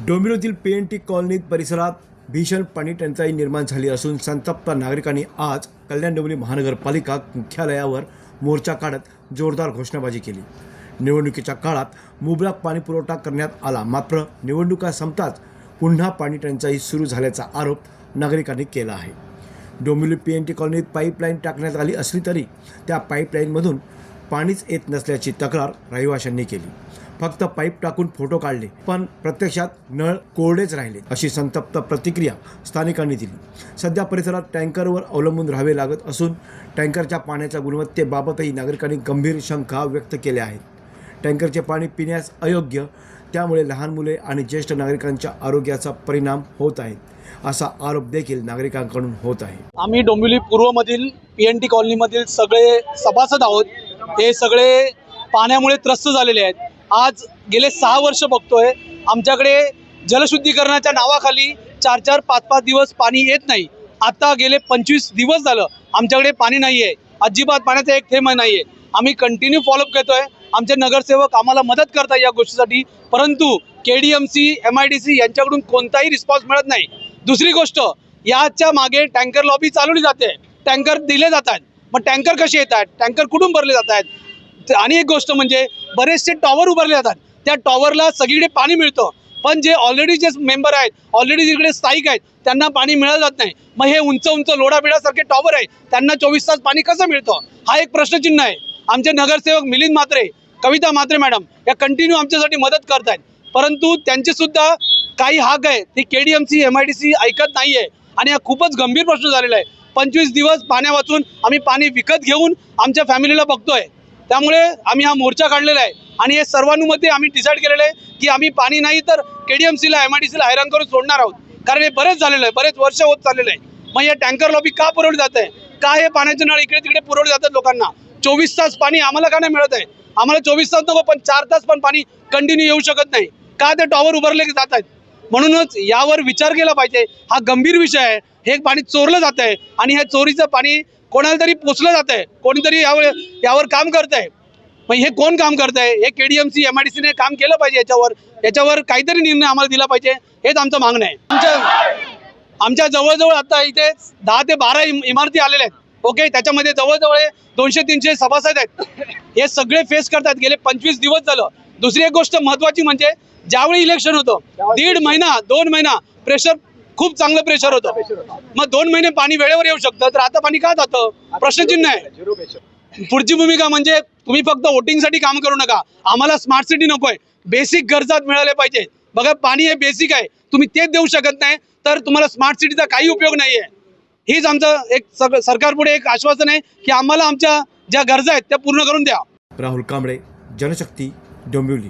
डोंबिवलीतील PNT colony परिसरात भीषण पाणी टंचाई निर्माण झाली असून संतप्त नागरिकांनी आज कल्याण डोंबिवली महानगरपालिका मुख्यालयावर मोर्चा काढत जोरदार घोषणाबाजी केली। निवडणुकीच्या काळात मुबलक पाणी पुरवठा करण्यात आला, मात्र निवडणुका संपताच पुन्हा पाणी टंचाई सुरू झाल्याचा आरोप नागरिकांनी केला आहे। डोंबिवली PNT कॉलनीत पाईपलाईन टाकण्यात आली असली तरी त्या पाईपलाईनमधून पाणीच येत नसल्याची तक्रार रहिवाशांनी केली। फक्त पाईप टाकून फोटो काढले, पण प्रत्यक्षात नळ कोरडेच राहिले, अशी संतप्त प्रतिक्रिया स्थानिकांनी दिली। सध्या परिसरात टँकरवर अवलंबून राहावे लागत असून टँकरच्या पाण्याच्या गुणवत्तेबाबतही नागरिकांनी गंभीर शंका व्यक्त केल्या आहेत। टँकरचे पाणी पिण्यास अयोग्य, त्यामुळे लहान मुले आणि ज्येष्ठ नागरिकांच्या आरोग्याचा परिणाम होत आहे, असा आरोप देखील नागरिकांकडून होत आहे। आम्ही डोंबिवली पूर्वमधील PNT कॉलनीमधील सगळे सभासद आहोत। हे सगळे पाण्यामुळे त्रस्त झालेले आहेत। आज गेले 6 वर्ष बघतोय आमच्याकडे जलशुद्धीकरणाच्या नावाखाली 4-4, 5-5 दिवस पाणी येत नाही। आता गेले 25 दिवस झालं आमच्याकडे पाणी नाही आहे, अजिबात पाण्याचा एक थेंब नाही आहे। आम्ही कंटिन्यू फॉलोअप करतोय, आमचे नगरसेवक आम्हाला मदत करतात या गोष्टीसाठी, परंतु KDMC MIDC यांच्याकडून कोणताही रिस्पॉन्स मिळत नाही। दुसरी गोष्ट, याच्या मागे टँकर लॉबी चालवली जाते, टँकर दिले जातात, मग टँकर कसे येतात, टँकर कुठून भरले जातात। आणि एक गोष्ट म्हणजे बरेचसे टॉवर उभारले जातात, त्या टॉवरला सगळीकडे पाणी मिळतं, पण जे ऑलरेडी जे मेंबर आहेत, ऑलरेडी जिकडे स्थायिक आहेत, त्यांना पाणी मिळत जात नाही। मग हे उंच उंच लोढाबिडासारखे टॉवर आहे, त्यांना 24 तास पाणी कसं मिळतं, हा एक प्रश्नचिन्ह आहे। आमचे नगरसेवक मिलिंद म्हात्रे, कविता म्हात्रे मॅडम या कंटिन्यू आमच्यासाठी मदत करत आहेत, परंतु त्यांचे सुद्धा काही हाक आहे ते KDMC MIDC ऐकत नाही आहे। आणि हा खूपच गंभीर प्रश्न झालेला आहे। 25 दिवस पाण्या वाचून आम्ही पाणी विकत घेऊन आमच्या फॅमिलीला बघतोय, त्यामुळे आम्ही हा मोर्चा काढलेला आहे। आणि हे सर्वांमध्ये आम्ही डिसाईड केलेलं आहे की आम्ही पाणी नाही तर KDMCला MIDCला हैराण करून सोडणार आहोत, कारण हे बरेच झालेलं आहे, बरेच वर्ष होत चाललेलं आहे। मग हे टँकर लॉबी का पुरवली जात आहे, का हे पाण्याचे नळ इकडे तिकडे पुरवले जातात लोकांना? 24 तास पाणी आम्हाला का नाही मिळत आहे? आम्हाला 24 तास नको, पण 4 तास पण पाणी कंटिन्यू येऊ शकत नाही का? ते टॉवर उभारले जात आहेत। म्हणूनच यावर विचार केला पाहिजे। हा गंभीर विषय आहे, हे पाणी चोरलं जात आहे आणि हे चोरीचं पाणी कोणाला तरी पोचलं जात आहे, कोणीतरी यावर काम करत आहे। मग हे कोण काम करत आहे? हे KDMC MIDCने काम केलं पाहिजे, याच्यावर काहीतरी निर्णय आम्हाला दिला पाहिजे, हेच आमचं मागणं आहे। आमच्या जवळजवळ आता इथे 10 ते 12 इमारती आलेल्या आहेत, ओके, त्याच्यामध्ये जवळजवळ 200-300 सभासद आहेत। हे सगळे फेस करतात, गेले 25 दिवस झालं। दुसरी एक गोष्ट महत्त्वाची म्हणजे ज्यावेळी इलेक्शन होतं, 1.5 महिना 2 महिना प्रेशर, खूप चांगलं प्रेशर होतं, मग 2 महिने पाणी वेळेवर येऊ शकतं, तर आता पाणी का जातं? प्रश्नचिन्ह आहे। पुढची भूमिका म्हणजे तुम्ही फक्त वोटिंगसाठी काम करू नका, आम्हाला स्मार्ट सिटी नकोय, बेसिक गरजा मिळाल्या पाहिजे। बघा, पाणी हे बेसिक आहे, तुम्ही तेच देऊ शकत नाही तर तुम्हाला स्मार्ट सिटीचा काही उपयोग नाही आहे। हीच आमचं एक सरकारपुढे एक आश्वासन आहे की आम्हाला आमच्या ज्या गरजा आहेत त्या पूर्ण करून द्या। राहुल कांबळे, जनशक्ती, डोंबिवली।